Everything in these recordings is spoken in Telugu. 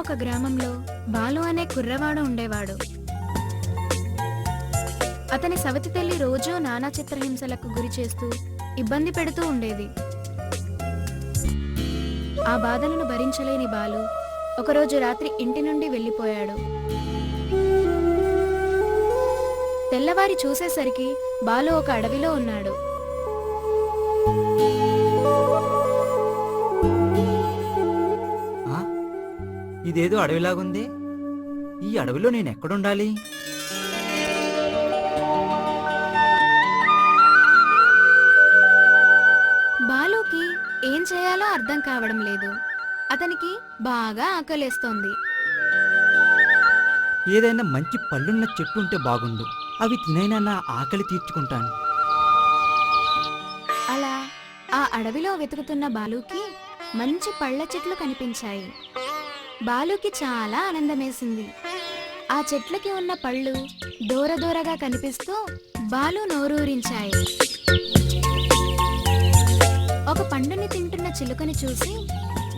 ఒక గ్రామంలో బాలు అనే కుర్రవాడు ఉండేవాడు. అతని సవతి తల్లి రోజూ నానా చిత్రహింసలకు గురి చేస్తూ ఇబ్బంది పెడుతూ ఉండేది. ఆ బాధలను భరించలేని బాలు ఒకరోజు రాత్రి ఇంటి నుండి వెళ్ళిపోయాడు. తెల్లవారి చూసేసరికి బాలు ఒక అడవిలో ఉన్నాడు. ఇదేదో అడవిలాగుంది. ఈ అడవిలో నేను ఎక్కడుండాలి? బాలుకి ఏం చేయాలో అర్థం కావడం లేదు. అతనికి బాగా ఆకలేస్తోంది. ఏదైనా మంచి పళ్ళున్న చెట్టు ఉంటే బాగుండు. అవి తినైనా నా ఆకలి తీర్చుకుంటాను. అలా ఆ అడవిలో వెతుకుతున్న బాలుకి మంచి పళ్ళ చెట్లు కనిపించాయి. బాలుకి చాలా ఆనందమేసింది. ఆ చెట్లకి ఉన్న పళ్ళు దూరదూరగా కనిపిస్తూ బాలు నోరూరించాయి. ఒక పండుని తింటున్న చిలుకని చూసి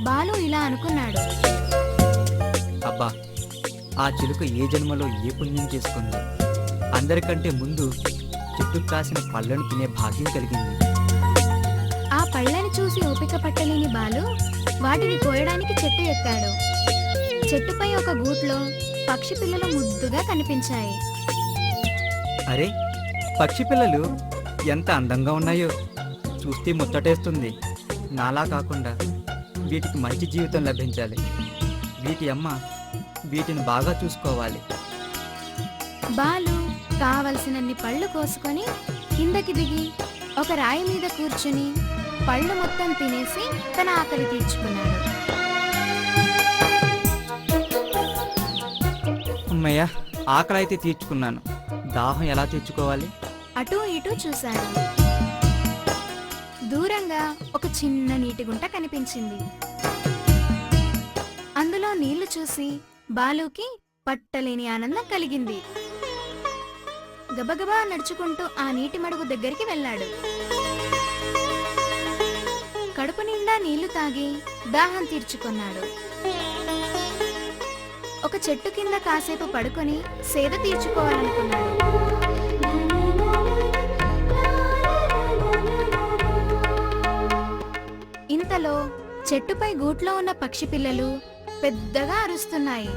బాలు ఇలా అనుకున్నాడు, అబ్బా, ఆ చిలుక ఏ జన్మలో ఏ పుణ్యం చేసుకుందో అందరికంటే ముందు చెట్టుకు కాసిన పళ్ళను తినే భాగ్యం కలిగింది. ఆ పళ్ళని చూసి ఓపిక పట్టలేని బాలు వాటిని కోయడానికి చెట్టు ఎక్కాడు. చెట్టుపై ఒక గూట్లో పక్షి పిల్లలు ముద్దుగా కనిపించాయి. అరే, పక్షి పిల్లలు ఎంత అందంగా ఉన్నాయో, చూస్తే ముచ్చటేస్తుంది. నాలా కాకుండా వీటికి మంచి జీవితం లభించాలి. వీటి అమ్మ వీటిని బాగా చూసుకోవాలి. బాలు కావలసినన్ని పళ్ళు కోసుకొని కిందకి దిగి ఒక రాయి మీద కూర్చుని పళ్ళు మొత్తం తినేసి తన ఆకలి తీర్చుకున్నాడు. అమ్మయ్య, ఆకలి అయితే తీర్చుకున్నాను. దాహం ఎలా తీర్చుకోవాలి? అటూ ఇటూ చూశాడు. దూరంగా ఒక చిన్న నీటి గుంట కనిపించింది. అందులో నీళ్లు చూసి బాలుకి పట్టలేని ఆనందం కలిగింది. గబగబా నడుచుకుంటూ ఆ నీటి మడుగు దగ్గరికి వెళ్ళాడు. కడుపు నిండా నీళ్లు తాగి దాహం తీర్చుకున్నాడు. ఒక చెట్టు కింద కాసేపు పడుకొని సేద తీర్చుకోవాలనుకున్నాడు. ఇంతలో చెట్టుపై గూట్లో ఉన్న పక్షి పిల్లలు పెద్దగా అరుస్తున్నాయి.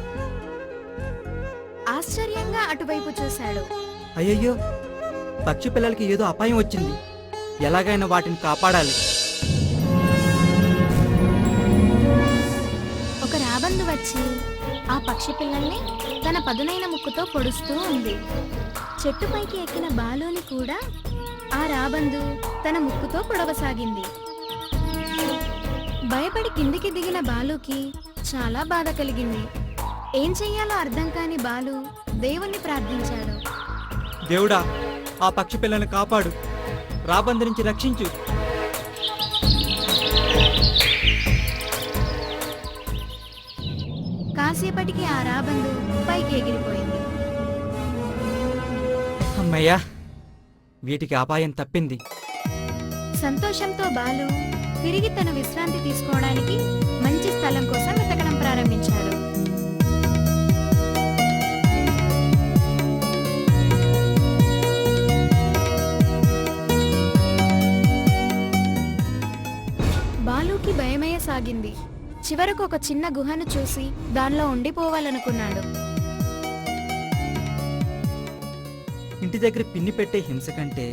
ఆశ్చర్యంగా అటువైపు చూశాడు. అయ్యయ్యో, పక్షి పిల్లలకి ఏదో అపాయం వచ్చింది. ఎలాగైనా వాటిని కాపాడాలి. ఒక రాబందు వచ్చి ఆ పక్షి పిల్లల్ని తన పదునైన ముక్కుతో పొడుస్తూ ఉంది. చెట్టుపైకి ఎక్కిన బాలుని కూడా ఆ రాబందు తన ముక్కుతో పొడవసాగింది. భయపడి కిందికి దిగిన బాలుకి చాలా బాధ కలిగింది. ఏం చెయ్యాలో అర్థం కాని బాలు దేవుణ్ణి ప్రార్థించాడు. దేవుడా, ఆ పక్షి పిల్లల్ని కాపాడు, రాబందు నుంచి రక్షించు. కాసేపటికి ఆ రాబందు పైకి ఎగిరిపోయింది. అమ్మయ్యా, వీటికి అపాయం తప్పింది. సంతోషంతో బాలు తిరిగి తన విశ్రాంతి తీసుకోవడానికి మంచి స్థలం కోసం వెతకడం ప్రారంభించాడు. బాలుకి భయమయ్యసాగింది. చివరకు ఒక చిన్న గుహను చూసి దానిలో ఉండిపోవాలనుకున్నాడు. ఇంటి దగ్గర పిన్ని పెట్టే హింస కంటే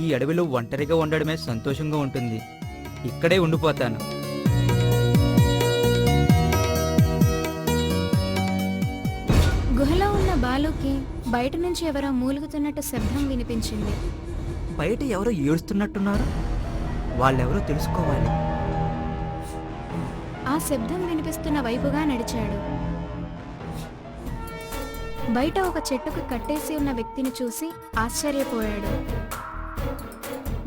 ఈ అడవిలో ఒంటరిగా ఉండడమే సంతోషంగా ఉంటుంది. ఇక్కడే ఉండిపోతాను. గుహలో ఉన్న బాలుకి బయట నుంచి ఎవరో మూలుగుతున్నట్టు శబ్దం వినిపించింది. బయట ఎవరో ఏడుస్తున్నట్టున్నారు. వాళ్ళెవరో తెలుసుకోవాలి. ఆ శబ్దం వినిపిస్తున్న వైపుగా నడిచాడు. బయట ఒక చెట్టుకు కట్టేసి ఉన్న వ్యక్తిని చూసి ఆశ్చర్యపోయాడు.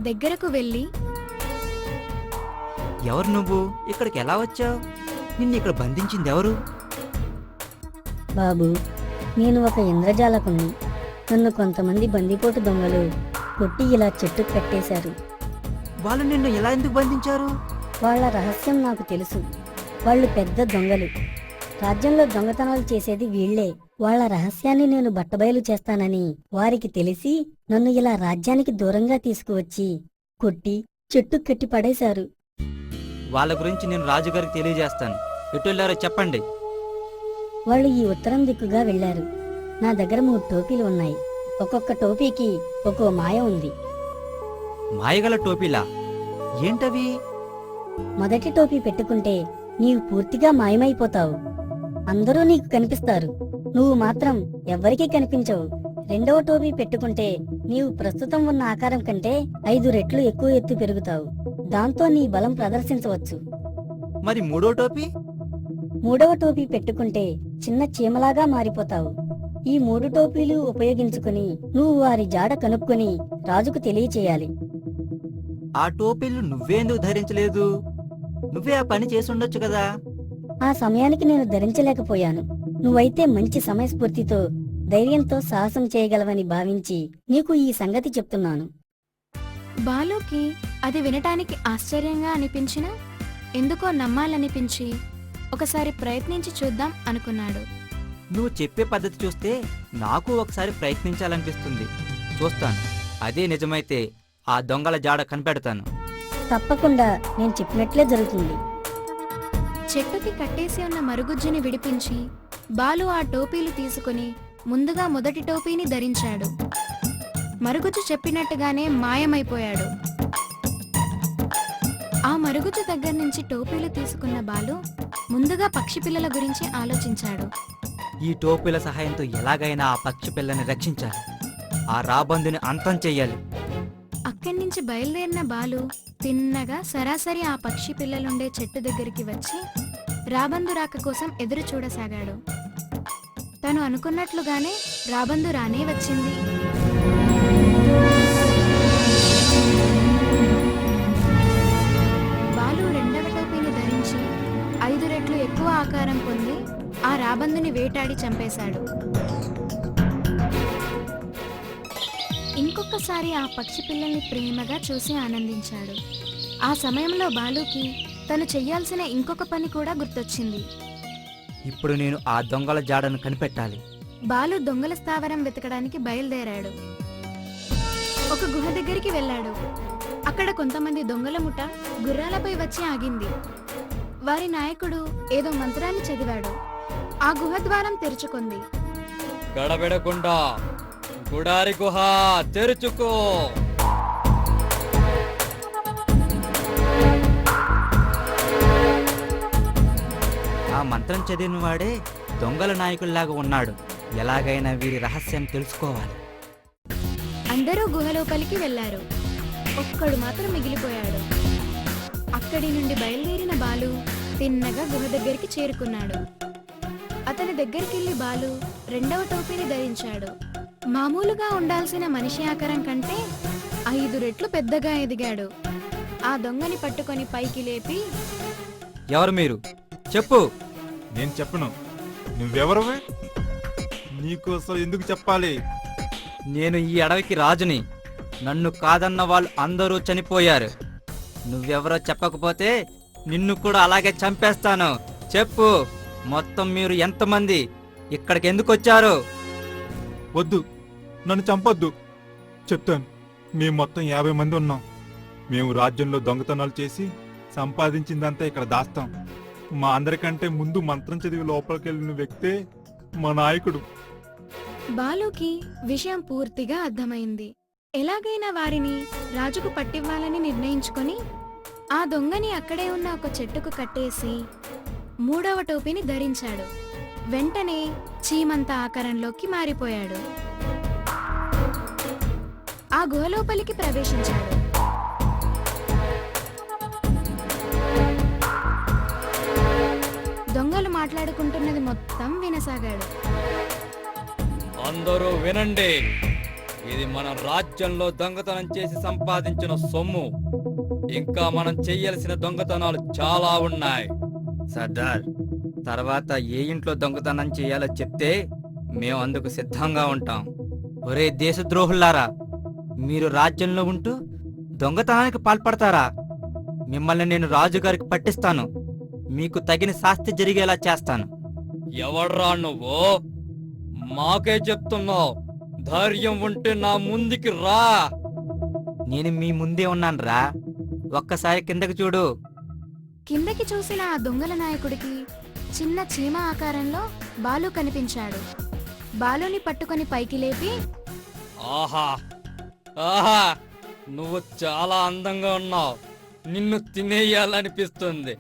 దగ్గరకు వెళ్ళి, ఎవరు నువ్వు? ఇక్కడికి ఎలా వచ్చావు? నిన్ను ఇక్కడ బంధించింది ఎవరు? బాబు, నేను ఒక ఇంద్రజాలకుణ్ణి. నన్ను కొంతమంది బందిపోటు దొంగలు కొట్టి ఇలా చెట్టుకు కట్టేశారు. వాళ్ళు నిన్ను ఎలా ఎందుకు బంధించారు? వాళ్ళ రహస్యం నాకు తెలుసు. వాళ్ళు పెద్ద దొంగలు. రాజ్యంలో దొంగతనాలు చేసేది వీళ్లే. వాళ్ళ రహస్యాన్ని నేను బట్టబయలు చేస్తానని వారికి తెలిసి నన్ను ఇలా రాజ్యానికి దూరంగా తీసుకువచ్చి కొట్టి చెట్టు కట్టి పడేశారు. వాళ్ళ గురించి నేను రాజుగారికి తెలియజేస్తాను. ఎటు వెళ్ళారో చెప్పండి. వాళ్ళు ఈ ఉత్తరం దిక్కుగా వెళ్లారు. నా దగ్గర 3 టోపీలు ఉన్నాయి. ఒక్కొక్క టోపీకి ఒక్కో మాయ ఉంది. మాయగల టోపీలా? ఏంటవి? మొదటి టోపీ పెట్టుకుంటే నీవు పూర్తిగా మాయమైపోతావు. అందరూ నీకు కనిపిస్తారు, నువ్వు మాత్రం ఎవ్వరికీ కనిపించవు. రెండవ టోపీ పెట్టుకుంటే నీవు ప్రస్తుతం ఉన్న ఆకారం కంటే 5 రెట్లు ఎక్కువ ఎత్తు పెరుగుతావు. దాంతో నీ బలం ప్రదర్శించవచ్చు. మరి మూడో టోపీ? మూడవ టోపీ పెట్టుకుంటే చిన్న చీమలాగా మారిపోతావు. ఈ 3 టోపీలు ఉపయోగించుకుని నువ్వు వారి జాడ కనుక్కొని రాజుకు తెలియచేయాలి. ఆ టోపీలు నువ్వేందుకు ధరించలేదు? నువ్వే ఆ పని చేసి ఉండొచ్చు కదా. ఆ సమయానికి నేను ధరించలేకపోయాను. నువ్వైతే మంచి సమయస్ఫూర్తితో ధైర్యంతో సాహసం చేయగలవని భావించి నీకు ఈ సంగతి చెప్తున్నాను. బాలుకి అది వినటానికి ఆశ్చర్యంగా అనిపించినా ఎందుకో నమ్మాలనిపించి ఒకసారి ప్రయత్నించి చూద్దాం అనుకున్నాడు. నువ్వు చెప్పే పద్ధతి చూస్తే నాకు ఒకసారి ప్రయత్నించాలనిపిస్తుంది. చూస్తాను. అదే నిజమైతే ఆ దొంగల జాడ కనిపెడతాను. తప్పకుండా నేను చెప్పినట్లే జరుగుతుంది. చెట్టుకి కట్టేసి ఉన్న మరుగుజ్జుని విడిపించి బాలు ఆ టోపీలు తీసుకుని ముందుగా మొదటి టోపీని ధరించాడు. మరుగుజ్జు చెప్పినట్టుగానే మాయమైపోయాడు. ఆ మరుగుజ్జు దగ్గర నుంచి టోపీలు తీసుకున్న బాలు ముందుగా పక్షి పిల్లల గురించి ఆలోచించాడు. ఈ టోపీల సహాయంతో ఎలాగైనా ఆ పక్షి పిల్లని రక్షించాలి. ఆ రాబందుని అంతం చెయ్యాలి. అక్కడి నుంచి బయలుదేరిన బాలు తిన్నగా సరాసరి ఆ పక్షి పిల్లలుండే చెట్టు దగ్గరికి వచ్చి రాబందు రాక కోసం ఎదురు చూడసాగాడు. తను అనుకున్నట్లుగానే రాబందు రానే వచ్చింది. బాలు రెండవ టోపీని ధరించి 5 రెట్లు ఎక్కువ ఆకారం పొంది ఆ రాబందుని వేటాడి చంపేశాడు. ఇంకొకసారి ఆ పక్షి పిల్లల్ని ప్రేమగా చూసి ఆనందించాడు. ఆ సమయంలో బాలుకి తను చెయ్యాల్సిన ఇంకొక పని కూడా గుర్తొచ్చింది. ఇప్పుడు నేను ఆ దొంగల జాడను కనిపెట్టాలి. బాలు దొంగల స్థావరం వెతకడానికి బయలుదేరాడు. ఒక గుహ దగ్గరికి వెళ్ళాడు. అక్కడ కొంతమంది దొంగల ముఠ గుర్రాలపై వచ్చి ఆగింది. వారి నాయకుడు ఏదో మంత్రాన్ని చదివాడు. ఆ గుహ ద్వారం తెరుచుకుంది. గడబెడకుండా గుడారి గుహ తెరుచుకో. ఆ మంత్రం చదివిన వాడే దొంగల నాయకుల్లాగా ఉన్నాడు. ఎలాగైనా వీరి రహస్యం తెలుసుకోవాలి. అందరూ గుహలోపలికి వెళ్లారు. ఒక్కడు మాత్రం మిగిలిపోయాడు. అక్కడి నుండి బయలుదేరిన బాలు తిన్నగా గుహ దగ్గరికి చేరుకున్నాడు. అతని దగ్గరికెళ్లి బాలు రెండవ టోపీని ధరించాడు. మామూలుగా ఉండాల్సిన మనిషి ఆకారం కంటే 5 రెట్లు పెద్దగా ఎదిగాడు. ఆ దొంగని పట్టుకొని పైకి లేపి, ఎవరు మీరు? చెప్పు. నేను చెప్పను. నువ్వెవరవే? నీకు అసలు ఎందుకు చెప్పాలి? నేను ఈ అడవికి రాజుని. నన్ను కాదన్న వాళ్ళు అందరూ చనిపోయారు. నువ్వెవరో చెప్పకపోతే నిన్ను కూడా అలాగే చంపేస్తాను. చెప్పు, మొత్తం మీరు ఎంతమంది? ఇక్కడికి ఎందుకు వచ్చారు? వద్దు, నన్ను చంపొద్దు. చెప్తాను. మేము మొత్తం 50 మంది ఉన్నాం. మేము రాజ్యంలో దొంగతనాలు చేసి సంపాదించిందంతా ఇక్కడ దాస్తాం. మా అందరికంటే ముందు మంత్రం చదివి లోపలికెళ్ళిన వ్యక్తే మా నాయకుడు. బాలుకి విషయం పూర్తిగా అర్థమైంది. ఎలాగైనా వారిని రాజుకు పట్టివ్వాలని నిర్ణయించుకొని ఆ దొంగని అక్కడే ఉన్న ఒక చెట్టుకు కట్టేసి 3వ టోపీని ధరించాడు. వెంటనే చీమంత ఆకారంలోకి మారిపోయాడు. ఆ గుహలోపలికి ప్రవేశించాడు. దొంగలు మాట్లాడుకుంటున్నది మొత్తం వినసాగాడు. అందరూ వినండి. ఇది మన రాజ్యంలో దొంగతనం చేసి సంపాదించిన సొమ్ము. ఇంకా మనం చెయ్యాల్సిన దొంగతనాలు చాలా ఉన్నాయి. సర్దార్, తర్వాత ఏ ఇంట్లో దొంగతనం చేయాలో చెప్తే మేము అందుకు సిద్ధంగా ఉంటాం. ఒరే దేశద్రోహుల్లారా, మీరు రాజ్యంలో ఉంటూ దొంగతనానికి పాల్పడతారా? మిమ్మల్ని నేను రాజుగారికి పట్టిస్తాను. మీకు తగిన శాస్తి జరిగేలా చేస్తాను. ఎవడ్రా నువ్వు? మాకే చెప్తున్నావు. ధైర్యం ఉంటే నా ముందుకి రా. నేను మీ ముందే ఉన్నానురా, ఒక్కసారి కిందకి చూడు. కిందకి చూసిన ఆ దొంగల నాయకుడికి చిన్న చీమ ఆకారంలో బాలు కనిపించాడు. బాలుని పట్టుకొని పైకి లేపి, ఆహా ఆహా, నువ్వు చాలా అందంగా ఉన్నావు. నిన్ను తినేయాలనిపిస్తుంది,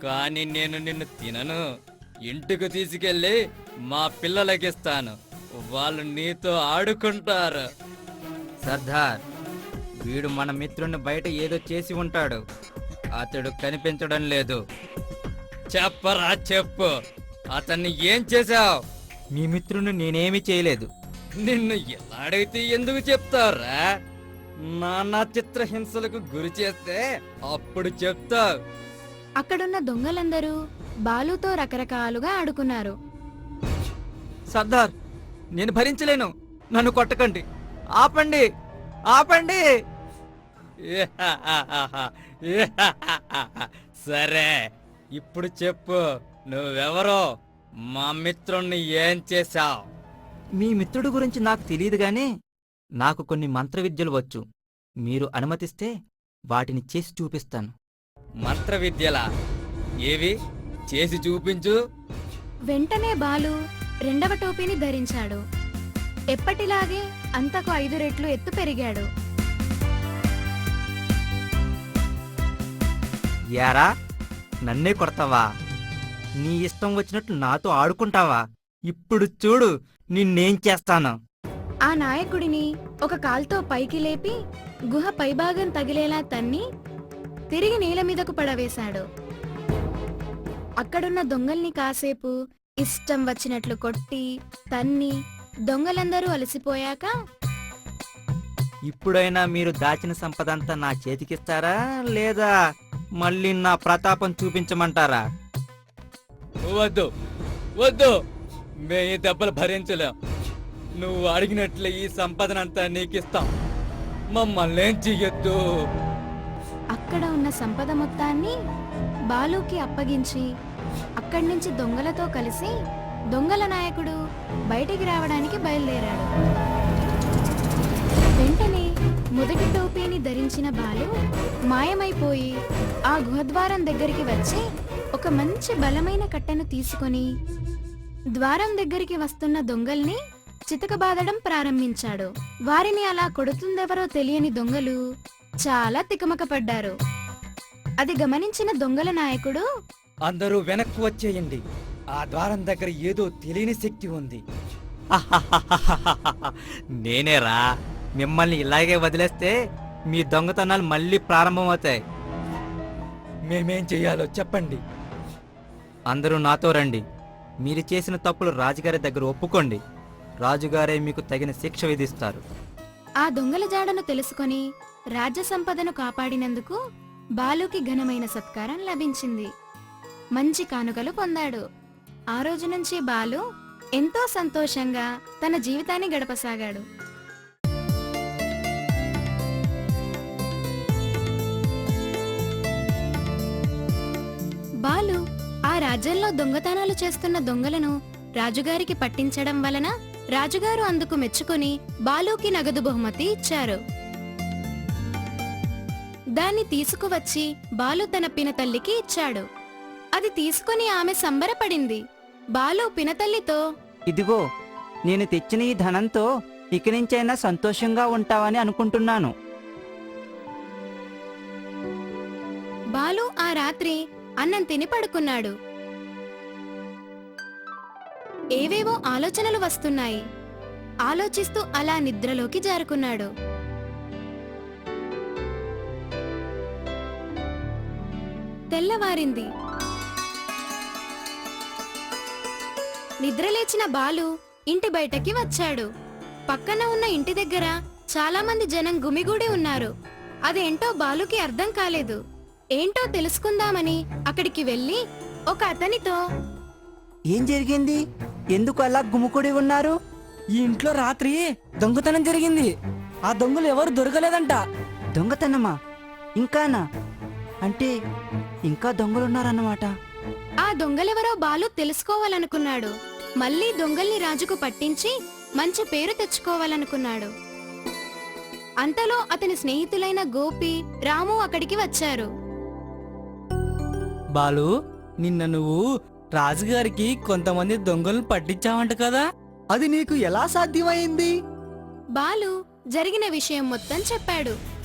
కానీ నేను నిన్ను తినను. ఇంటికి తీసుకెళ్ళి మా పిల్లలకిస్తాను, వాళ్ళు నీతో ఆడుకుంటారు. సర్దార్, వీడు మన మిత్రుడిని బయట ఏదో చేసి ఉంటాడు, అతడు కనిపించడం లేదు. చెప్పరా చెప్పు, అతన్ని ఏం చేశావు? మీ మిత్రుడిని నేనేమీ చేయలేదు. నిన్ను ఎలా అడిగితే ఎందుకు చెప్తావురా? నానా చిత్రహింసలకు గురి చేస్తే అప్పుడు చెప్తావు. అక్కడున్న దొంగలందరూ బాలుతో రకరకాలుగా ఆడుకున్నారు. సర్దార్, నేను భరించలేను, నన్ను కొట్టకండి, ఆపండి, ఆపండి. సరే, ఇప్పుడు చెప్పు, నువ్వెవరో, మా మిత్రుణ్ణి ఏం చేశావు? మీ మిత్రుడి గురించి నాకు తెలియదు గాని నాకు కొన్ని మంత్ర విద్యలు వచ్చు. మీరు అనుమతిస్తే వాటిని చేసి చూపిస్తాను. మంత్ర విద్యలా? ఏవి చేసి చూపించు. వెంటనే బాలు రెండవ టోపీని ధరించాడు. ఎప్పటిలాగే అంతకు 5 రెట్లు ఎత్తు పెరిగాడు. యారా, నన్నే కొడతావా? నీ ఇష్టం వచ్చినట్లు నాతో ఆడుకుంటావా? ఇప్పుడు చూడు నిన్నేం చేస్తాను. ఆ నాయకుడిని ఒక కాల్తో పైకి లేపి గుహ పైభాగం తగిలేలా తన్ని తిరిగి నేల మీదకు పడవేశాడు. అక్కడున్న దొంగల్ని కాసేపు ఇష్టం వచ్చినట్లు కొట్టి తన్ని దొంగలందరూ అలసిపోయాక, ఇప్పుడైనా మీరు దాచిన సంపదంతా నా చేతికిస్తారా, లేదా మళ్ళీ నా ప్రతాపం చూపించమంటారా? వద్దు వద్దు, మే ఈ దెబ్బలు భరించలేం. నువ్వు అడిగినట్లే ఈ సంపదనంతా నీకిస్తాం. మమ్మల్ని ఏం చెయ్యొద్దు. అక్కడ ఉన్న సంపద మొత్తాన్ని బాలుకి అప్పగించి అక్కడి నుంచి దొంగలతో కలిసి దొంగల నాయకుడు బయటికి రావడానికి బయలుదేరాడు. వెంటనే మొదటి టోపీని ధరించిన బాలు మాయమైపోయి ఆ గుహద్వారం దగ్గరికి వచ్చి ఒక మంచి బలమైన కట్టెను తీసుకొని ద్వారం దగ్గరికి వస్తున్న దొంగల్ని చితకబాదడం ప్రారంభించాడు. వారిని అలా కొడుతుందెవరో తెలియని దొంగలు చాలా తికమకపడ్డారు. అది గమనించిన దొంగల నాయకుడు, అందరూ వెనక్కు వచ్చేయండి, ఆ ద్వారం దగ్గర ఏదో తెలియని శక్తి ఉంది. నేనేరా, మిమ్మల్ని ఇలాగే వదిలేస్తే మీ దొంగతనాలు మళ్ళీ ప్రారంభమవుతాయి. మేమేం చెయ్యాలో చెప్పండి. అందరూ నాతో రండి. మీరు చేసిన తప్పులు రాజుగారి దగ్గర ఒప్పుకోండి. రాజుగారే మీకు తగిన శిక్ష విధిస్తారు. ఆ దొంగల జాడను తెలుసుకొని రాజ్య సంపదను కాపాడినందుకు బాలుకి ఘనమైన సత్కారం లభించింది. మంచి కానుకలు పొందాడు. ఆ రోజు నుంచి బాలు ఎంతో సంతోషంగా తన జీవితాన్ని గడపసాగాడు. బాలు ఆ రాజ్యంలో దొంగతనాలు చేస్తున్న దొంగలను రాజుగారికి పట్టించడం వలన రాజుగారు అందుకు మెచ్చుకొని బాలుకి నగదు బహుమతి ఇచ్చారు. దాన్ని తీసుకువచ్చి బాలు తన పినతల్లికి ఇచ్చాడు. అది తీసుకుని ఆమె సంబరపడింది. బాలు పినతల్లితో, ఇదిగో, నేను తెచ్చిన ఈ ధనంతో ఇక నుంచైనా సంతోషంగా ఉంటావని అనుకుంటున్నాను. బాలు ఆ రాత్రి అన్నం తిని పడుకున్నాడు. ఏవేవో ఆలోచనలు వస్తున్నాయి. ఆలోచిస్తూ అలా నిద్రలోకి జారుకున్నాడు. తెల్లవారింది. నిద్రలేచిన బాలు ఇంటి బయటకి వచ్చాడు. పక్కన ఉన్న ఇంటి దగ్గర చాలా మంది జనం గుమిగూడి ఉన్నారు. అదేంటో బాలుకి అర్థం కాలేదు. ఏంటో తెలుసుకుందామని అక్కడికి వెళ్ళి ఒక అతనితో, ఏం జరిగింది? ఎందుకు అలా గుమ్ముకుడి ఉన్నారు? ఈ ఇంట్లో రాత్రి దొంగతనం జరిగింది. ఆ దొంగలు ఎవరు దొరకలేదంట. దొంగతనమా? ఇంకానా? అంటే ఇంకా దొంగలున్నారన్నమాట. ఆ దొంగలెవరో బాలు తెలుసుకోవాలనుకున్నాడు. మళ్ళీ దొంగల్ని రాజుకు పట్టించి మంచి పేరు తెచ్చుకోవాలనుకున్నాడు. అంతలో అతని స్నేహితులైన గోపి, రాము అక్కడికి వచ్చారు. బాలు, నిన్న నువ్వు రాజుగారికి కొంతమంది దొంగలను పట్టించావంట కదా? అది నీకు ఎలా సాధ్యమైంది? బాలు జరిగిన విషయం మొత్తం చెప్పాడు.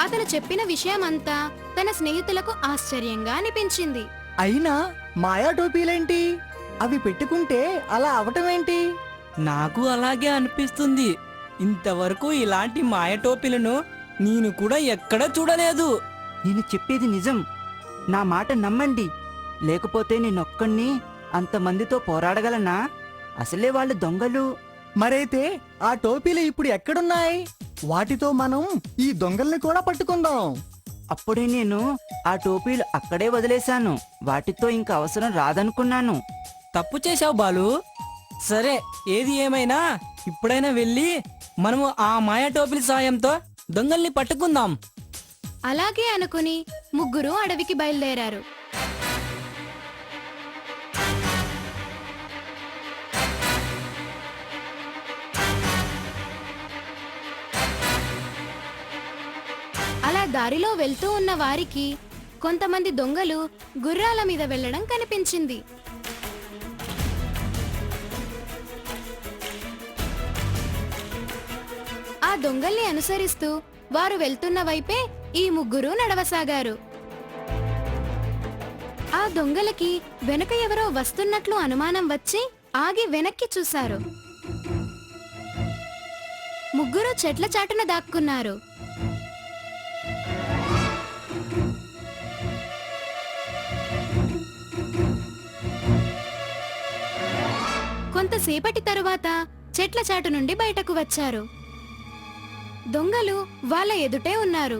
అతను చెప్పిన విషయమంతా తన స్నేహితులకు ఆశ్చర్యంగా అనిపించింది. అయినా మాయా టోపీలేంటి? అవి పెట్టుకుంటే అలా అవటమేంటి? నాకు అలాగే అనిపిస్తుంది. ఇంతవరకు ఇలాంటి మాయ టోపీలను నేను కూడా ఎక్కడా చూడలేదు. నేను చెప్పేది నిజం, నా మాట నమ్మండి. లేకపోతే నేనొక్కడిని అంతమందితో పోరాడగలనా? అసలే వాళ్ళు దొంగలు. మరైతే ఆ టోపీలు ఇప్పుడు ఎక్కడున్నాయి? వాటితో మనం ఈ దొంగల్ని కూడా పట్టుకుందాం. అప్పుడే నేను ఆ టోపీలు అక్కడే వదిలేశాను. వాటితో ఇంక అవసరం రాదనుకున్నాను. తప్పు చేశావు బాలు. సరే, ఏది ఏమైనా ఇప్పుడైనా వెళ్ళి మనము ఆ మాయ టోపీల సాయంతో దొంగల్ని పట్టుకుందాం. అలాగే అనుకుని ముగ్గురు అడవికి బయలుదేరారు. అలా దారిలో వెళ్తూ ఉన్న వారికి కొంతమంది దొంగలు గుర్రాల మీద వెళ్లడం కనిపించింది. ఆ దొంగల్ని అనుసరిస్తూ వారు వెళ్తున్న వైపే ఈ ముగ్గురు నడవసాగారు. ఆ దొంగలకి వెనక ఎవరో వస్తున్నట్లు అనుమానం వచ్చి ఆగి వెనక్కి చూశారు. ముగ్గురు చెట్ల చాటున దాక్కున్నారు. కొంతసేపటి తరువాత చెట్ల చాటు నుండి బయటకు వచ్చారు. దొంగలు వాళ్ళ ఎదుటే ఉన్నారు.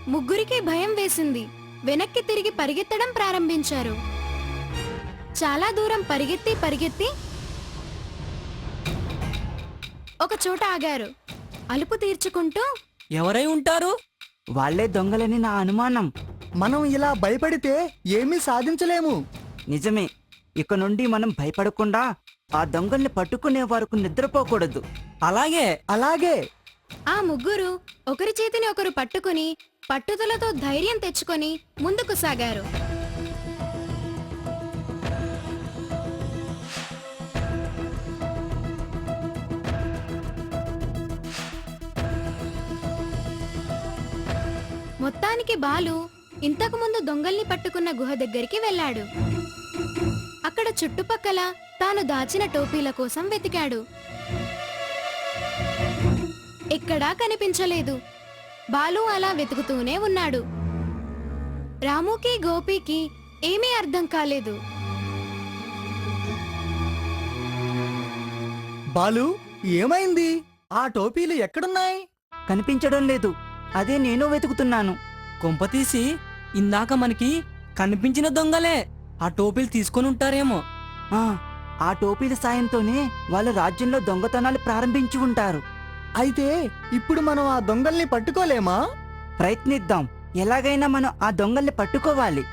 ముగ్గురికి భయం వేసింది. వెనక్కి తిరిగి పరిగెత్తడం ప్రారంభించారు. చాలా దూరం పరిగెత్తి ఒక చోట ఆగారు. అలుపు తీర్చుకుంటూ, ఎవరై ఉంటారు? వాళ్లే దొంగలని నా అనుమానం. మనం ఇలా భయపడితే ఏమీ సాధించలేము. నిజమే. ఇక నుండి మనం భయపడకుండా ఆ దొంగల్ని పట్టుకునే వరకు నిద్రపోకూడదు. అలాగే. అలాగే. ఆ ముగ్గురు ఒకరి చేతిని ఒకరు పట్టుకుని పట్టుదలతో ధైర్యం తెచ్చుకొని ముందుకు సాగారు. మొత్తానికి బాలు ఇంతకుముందు దొంగల్ని పట్టుకున్న గుహ దగ్గరికి వెళ్ళాడు. అక్కడ చుట్టుపక్కల తాను దాచిన టోపీల కోసం వెతికాడు. ఎక్కడా కనిపించలేదు. బాలు అలా వెతుకుతూనే ఉన్నాడు. రాముకి, గోపికి ఏమీ అర్థం కాలేదు. బాలు, ఏమైంది? ఆ టోపీలు ఎక్కడున్నాయి? కనిపించడం లేదు. అదే నేను వెతుకుతున్నాను. కొంపతీసి ఇందాక మనకి కనిపించిన దొంగలే ఆ టోపీలు తీసుకొని ఉంటారేమో. ఆ టోపీల సాయంతోనే వాళ్ళ రాజ్యంలో దొంగతనాలు ప్రారంభించి ఉంటారు. అయితే ఇప్పుడు మనం ఆ దొంగల్ని పట్టుకోలేమా? ప్రయత్నిద్దాం. ఎలాగైనా మనం ఆ దొంగల్ని పట్టుకోవాలి.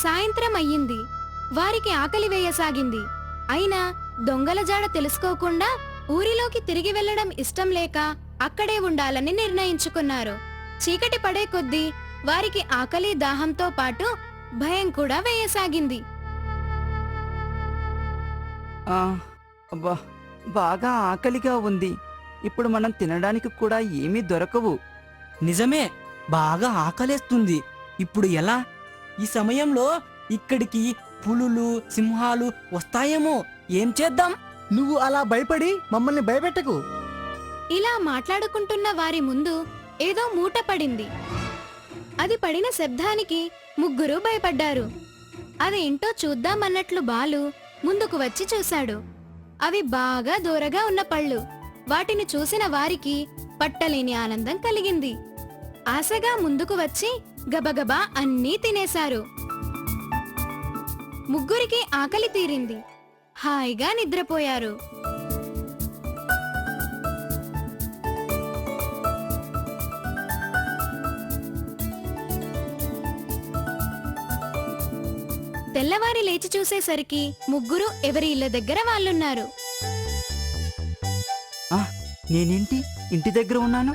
సాయంత్రం అయ్యింది. వారికి ఆకలి వేయసాగింది. అయినా దొంగల జాడ తెలుసుకోకుండా ఊరిలోకి తిరిగి వెళ్లడం ఇష్టం లేక అక్కడే ఉండాలని నిర్ణయించుకున్నారు. చీకటి పడే కొద్దీ వారికి ఆకలి, దాహంతో పాటు భయం కూడా వేయసాగింది. అబ్బా, బాగా ఆకలిగా ఉంది. ఇప్పుడు మనం తినడానికి కూడా ఏమీ దొరకవు. నిజమే, బాగా ఆకలేస్తుంది. ఇప్పుడు ఎలా? ఈ సమయంలో ఇక్కడికి పులులు, సింహాలు వస్తాయేమో. ఏం చేద్దాం? నువ్వు అలా భయపడి మమ్మల్ని భయపెట్టకు. ఇలా మాట్లాడుకుంటున్న వారి ముందు ఏదో మూట పడింది. అది పడిన శబ్దానికి ముగ్గురు భయపడ్డారు. అదేంటో చూద్దామన్నట్లు బాలు ముందుకు వచ్చి చూశాడు. అవి బాగా దూరగా ఉన్న పళ్ళు. వాటిని చూసిన వారికి పట్టలేని ఆనందం కలిగింది. ఆశగా ముందుకు వచ్చి గబగబా అన్నీ తినేశారు. ముగ్గురికి ఆకలి తీరింది. హాయిగా నిద్రపోయారు. తెల్లవారి లేచి చూసేసరికి ముగ్గురు ఎవరి ఇళ్ల దగ్గర వాళ్ళున్నారు. నేనేంటి ఇంటి దగ్గర ఉన్నాను?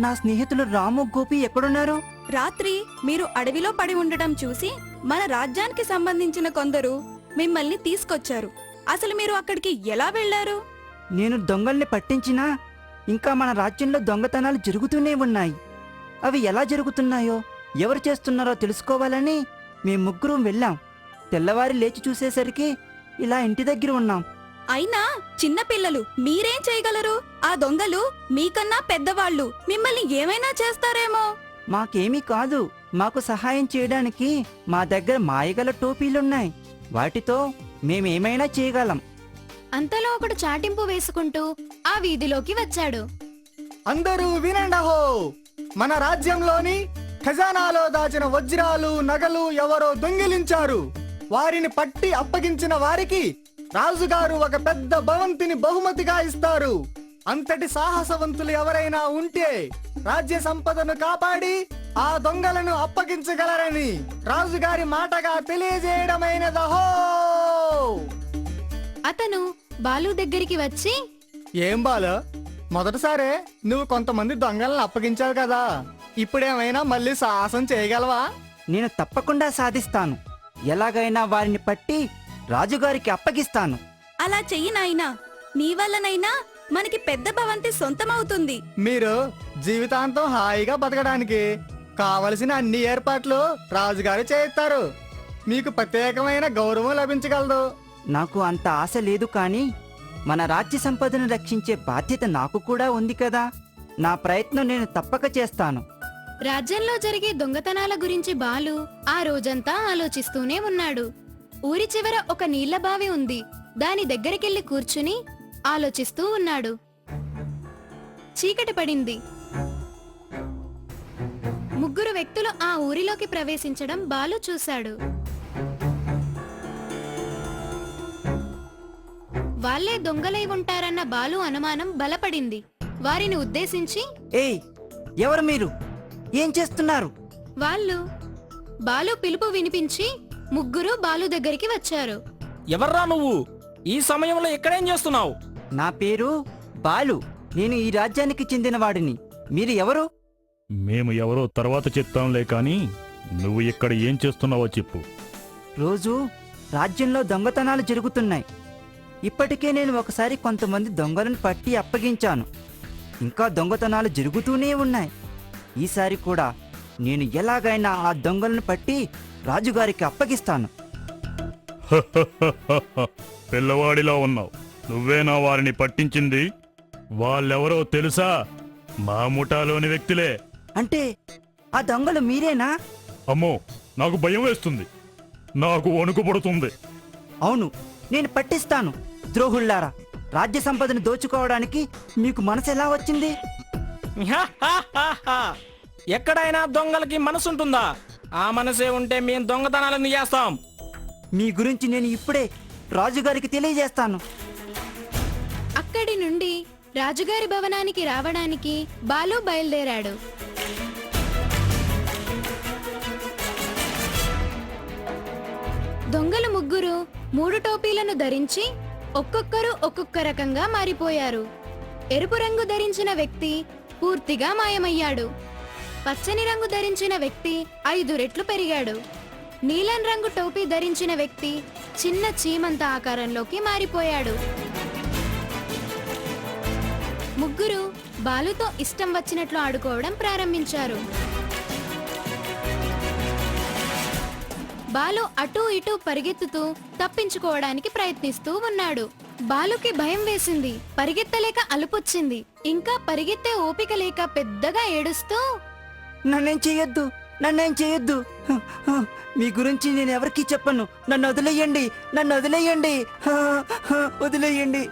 నా స్నేహితులు రాము గోపి ఎక్కడున్నారు? రాత్రి మీరు అడవిలో పడి ఉండటం చూసి మన రాజ్యానికి సంబంధించిన కొందరు మిమ్మల్ని తీసుకొచ్చారు. అసలు మీరు అక్కడికి ఎలా వెళ్లారు? నేను దొంగల్ని పట్టించినా ఇంకా మన రాజ్యంలో దొంగతనాలు జరుగుతూనే ఉన్నాయి. అవి ఎలా జరుగుతున్నాయో ఎవరు చేస్తున్నారో తెలుసుకోవాలని మేము ముగ్గురం వెళ్ళాం. తెల్లవారి లేచి చూసేసరికి ఇలా ఇంటి దగ్గర ఉన్నాం. అయినా చిన్నపిల్లలు మీరేం చేయగలరు? ఆ దొంగలు మీకన్నా పెద్దవాళ్ళు మిమ్మల్ని ఏమైనా చేస్తారేమో. మాకేమీ కాదు. మాకు సహాయం చేయడానికి మా దగ్గర మాయగల టోపీలున్నాయి. వాటితో మేమేమైనా చేయగలం. అంతలో ఒకడు చాటింపు వేసుకుంటూ ఆ వీధిలోకి వచ్చాడు. అందరూ వినండహో! మన రాజ్యంలోని ఖజానాలో దాచిన వజ్రాలు నగలు ఎవరో దొంగిలించారు. వారిని పట్టి అప్పగించిన వారికి రాజుగారు ఒక పెద్ద భవంతిని బహుమతిగా ఇస్తారు. అంతటి సాహసవంతులు ఎవరైనా ఉంటే రాజ్య సంపదను కాపాడి ఆ దొంగలను అప్పగించగలరని రాజుగారి మాటగా తెలియజేయడమైనదహో! అతను బాలు దగ్గరికి వచ్చి, ఏం బాలు, మొదటిసారే నువ్వు కొంతమంది దొంగలను అప్పగించావు కదా, ఇప్పుడేమైనా మళ్ళీ సాహసం చేయగలవా? నేను తప్పకుండా సాధిస్తాను. ఎలాగైనా వారిని పట్టి రాజుగారికి అప్పగిస్తాను. అలా చెయ్యి నాయనా. నీ వల్లనైనా మనకి పెద్ద భవంతి సొంతమవుతుంది. మీరు జీవితాంతం హాయిగా బతకడానికి కావలసిన అన్ని ఏర్పాట్లు రాజుగారు చేయిస్తారు. మీకు ప్రత్యేకమైన గౌరవం లభించగలదు. నాకు అంత ఆశ లేదు, కానీ మన రాజ్య సంపదను రక్షించే బాధ్యత నాకు కూడా ఉంది కదా. నా ప్రయత్నం నేను తప్పక చేస్తాను. రాజ్యంలో జరిగే దొంగతనాల గురించి బాలు ఆ రోజంతా ఆలోచిస్తూనే ఉన్నాడు. ఊరి చివర ఒక నీళ్ల బావి ఉంది. దాని దగ్గరికెళ్లి కూర్చుని ఆలోచిస్తూ ఉన్నాడు. చీకటి పడింది. ముగ్గురు వ్యక్తులు ఆ ఊరిలోకి ప్రవేశించడం బాలు చూశాడు. వాళ్లే దొంగలై ఉంటారన్న బాలు అనుమానం బలపడింది. వారిని ఉద్దేశించి, ఏయ్, ఎవరు మీరు? ఏం చేస్తున్నారు? వాళ్ళు బాలు పిలుపు వినిపించి ముగ్గురు బాలు దగ్గరికి వచ్చారు. ఎవర్రా నువ్వు? ఈ సమయంలో ఎక్కడేం చేస్తున్నావు? నా పేరు బాలు. నేను ఈ రాజ్యానికి చెందిన వాడిని. మీరు ఎవరు? మేము ఎవరో తర్వాత చెప్తాంలే కానీ నువ్వు ఇక్కడ ఏం చేస్తున్నావో చెప్పు. రోజు రాజ్యంలో దొంగతనాలు జరుగుతున్నాయి. ఇప్పటికే నేను ఒకసారి కొంతమంది దొంగలను పట్టి అప్పగించాను. ఇంకా దొంగతనాలు జరుగుతూనే ఉన్నాయి. ఈసారి కూడా నేను ఎలాగైనా ఆ దొంగలను పట్టి రాజుగారికి అప్పగిస్తాను. పిల్లవాడిలా ఉన్నావు. నువ్వేనా వారిని పట్టించింది? వాళ్ళెవరో తెలుసా? మా ముఠాలోని వ్యక్తులే. అంటే ఆ దొంగలు మీరేనా? అమ్మో, నాకు భయం వేస్తుంది. నాకు వణుకు పడుతుంది. అవును, నేను పట్టిస్తాను. ద్రోహుల్లారా, రాజ్య సంపదను దోచుకోవడానికి మీకు మనసు ఎలా వచ్చింది? ఎక్కడైనా దొంగలకి మనసుంటుందా? ఆ మనసే ఉంటే మేం దొంగతనాలను చేస్తాం. మీ గురించి నేను ఇప్పుడే రాజుగారికి తెలియజేస్తాను. అక్కడి నుండి రాజుగారి భవనానికి రావడానికి బాలు బయలుదేరాడు. దొంగలు ముగ్గురు 3 టోపీలను ధరించి ఒక్కొక్కరు ఒక్కొక్క రకంగా మారిపోయారు. ఎరుపు రంగు ధరించిన వ్యక్తి పూర్తిగా మాయమయ్యాడు. పచ్చని రంగు ధరించిన వ్యక్తి 5 రెట్లు పెరిగాడు. నీలం రంగు టోపీ ధరించిన వ్యక్తి చిన్న చీమంత ఆకారంలోకి మారిపోయాడు. ముగ్గురు బాలుతో ఇష్టం వచ్చినట్లు ఆడుకోవడం ప్రారంభించారు. బాలు అటూ ఇటూ పరిగెత్తుతూ తప్పించుకోవడానికి ప్రయత్నిస్తూ ఉన్నాడు. బాలుకి భయం వేసింది, పరిగెత్తలేక అలుపొచ్చింది. ఇంకా పరిగెత్తే ఓపిక లేక పెద్దగా ఏడుస్తూ, నన్నేం చేయొద్దు, నన్నేం చేయొద్దు. మీ గురించి నేను ఎవరికీ చెప్పను. నన్ను వదిలేయండి, నన్ను వదిలేయండి, వదిలేయండి.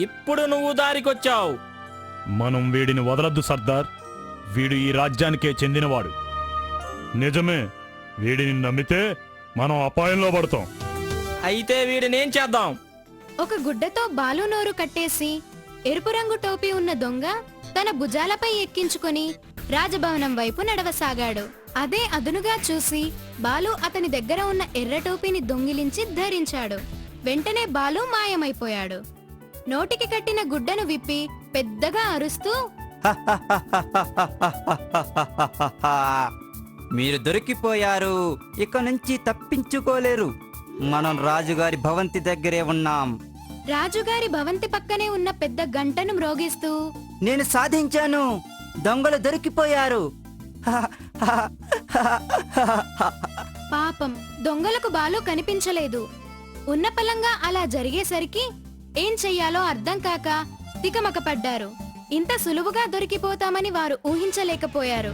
ఇప్పుడు నువ్వు దారికొచ్చావు. మనం వీడిని వదలొద్దు సర్దార్. వీడు ఈ రాజ్యానికే చెందినవాడు. నిజమే, వీడిని నమ్మితే మనం అపాయంలో పడతాం. అయితే వీడినేం చేద్దాం? ఒక గుడ్డతో బాలు నోరు కట్టేసి ఎరుపు రంగు టోపీ ఉన్న దొంగ తన భుజాలపై ఎక్కించుకొని రాజభవనం వైపు నడవసాగాడు. అదే అదునుగా చూసి బాలు అతని దగ్గర ఉన్న ఎర్ర టోపీని దొంగిలించి ధరించాడు. వెంటనే బాలు మాయమైపోయాడు. నోటికి కట్టిన గుడ్డను విప్పి పెద్దగా అరుస్తూ, మీరు దొరికిపోయారు, ఇక నుంచి తప్పించుకోలేరు. మనం రాజుగారి భవంతి దగ్గరే ఉన్నాం. రాజుగారి భవంతి పక్కనే ఉన్న పెద్ద గంటను మ్రోగిస్తూ, నేను సాధించాను, దొంగలు దొరికిపోయారు. పాపం దొంగలకు బాలు కనిపించలేదు. ఉన్నపలంగా అలా జరిగేసరికి ఏం చెయ్యాలో అర్థం కాక తికమకపడ్డారు. ఇంత సులువుగా దొరికిపోతామని వారు ఊహించలేకపోయారు.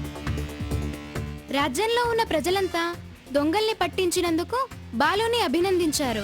రాజ్యంలో ఉన్న ప్రజలంతా దొంగల్ని పట్టించినందుకు బాలుని అభినందించారు.